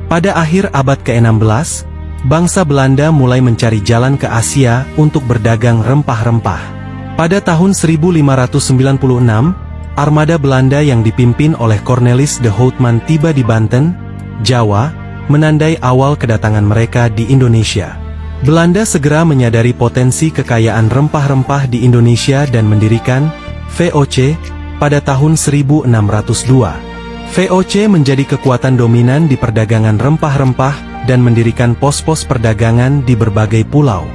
Pada akhir abad ke-16, bangsa Belanda mulai mencari jalan ke Asia untuk berdagang rempah-rempah. Pada tahun 1596, armada Belanda yang dipimpin oleh Cornelis de Houtman tiba di Banten, Jawa, menandai awal kedatangan mereka di Indonesia. Belanda segera menyadari potensi kekayaan rempah-rempah di Indonesia dan mendirikan VOC pada tahun 1602. VOC menjadi kekuatan dominan di perdagangan rempah-rempah dan mendirikan pos-pos perdagangan di berbagai pulau.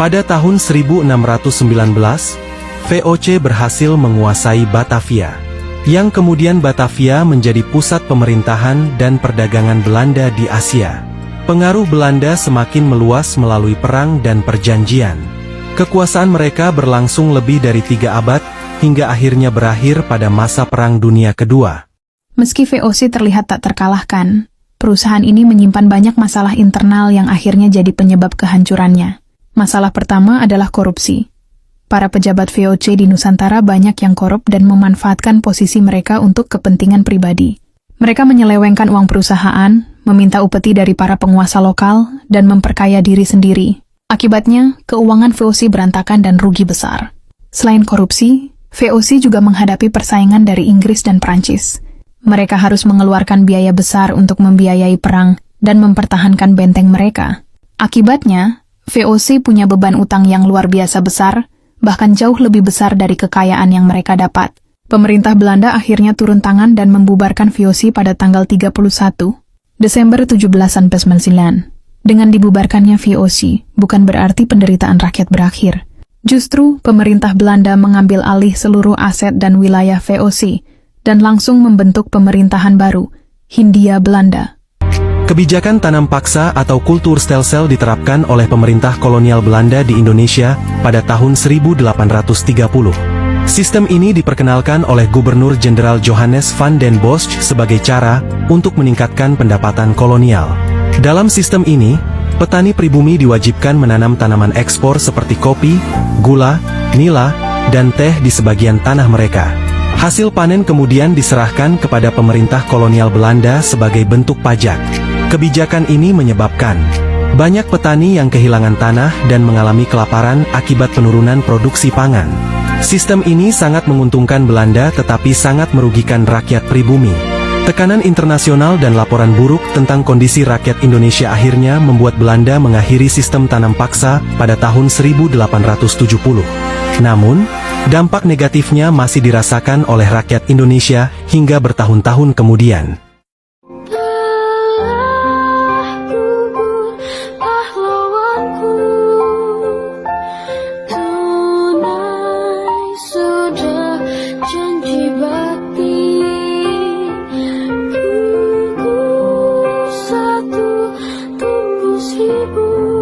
Pada tahun 1619, VOC berhasil menguasai Batavia, yang kemudian Batavia menjadi pusat pemerintahan dan perdagangan Belanda di Asia. Pengaruh Belanda semakin meluas melalui perang dan perjanjian. Kekuasaan mereka berlangsung lebih dari 3 abad, hingga akhirnya berakhir pada masa Perang Dunia Kedua. Meski VOC terlihat tak terkalahkan, perusahaan ini menyimpan banyak masalah internal yang akhirnya jadi penyebab kehancurannya. Masalah pertama adalah korupsi. Para pejabat VOC di Nusantara banyak yang korup dan memanfaatkan posisi mereka untuk kepentingan pribadi. Mereka menyelewengkan uang perusahaan, meminta upeti dari para penguasa lokal, dan memperkaya diri sendiri. Akibatnya, keuangan VOC berantakan dan rugi besar. Selain korupsi, VOC juga menghadapi persaingan dari Inggris dan Prancis. Mereka harus mengeluarkan biaya besar untuk membiayai perang dan mempertahankan benteng mereka. Akibatnya, VOC punya beban utang yang luar biasa besar, bahkan jauh lebih besar dari kekayaan yang mereka dapat. Pemerintah Belanda akhirnya turun tangan dan membubarkan VOC pada tanggal 31 Desember 1799. Dengan dibubarkannya VOC, bukan berarti penderitaan rakyat berakhir. Justru, pemerintah Belanda mengambil alih seluruh aset dan wilayah VOC, dan langsung membentuk pemerintahan baru, Hindia Belanda. Kebijakan tanam paksa atau kulturstelsel diterapkan oleh pemerintah kolonial Belanda di Indonesia pada tahun 1830. Sistem ini diperkenalkan oleh Gubernur Jenderal Johannes van den Bosch sebagai cara untuk meningkatkan pendapatan kolonial. Dalam sistem ini, petani pribumi diwajibkan menanam tanaman ekspor seperti kopi, gula, nila, dan teh di sebagian tanah mereka. Hasil panen kemudian diserahkan kepada pemerintah kolonial Belanda sebagai bentuk pajak. Kebijakan ini menyebabkan banyak petani yang kehilangan tanah dan mengalami kelaparan akibat penurunan produksi pangan. Sistem ini sangat menguntungkan Belanda tetapi sangat merugikan rakyat pribumi. Tekanan internasional dan laporan buruk tentang kondisi rakyat Indonesia akhirnya membuat Belanda mengakhiri sistem tanam paksa pada tahun 1870. Namun, dampak negatifnya masih dirasakan oleh rakyat Indonesia hingga bertahun-tahun kemudian. Janji bakti, satu tumbuh 1000.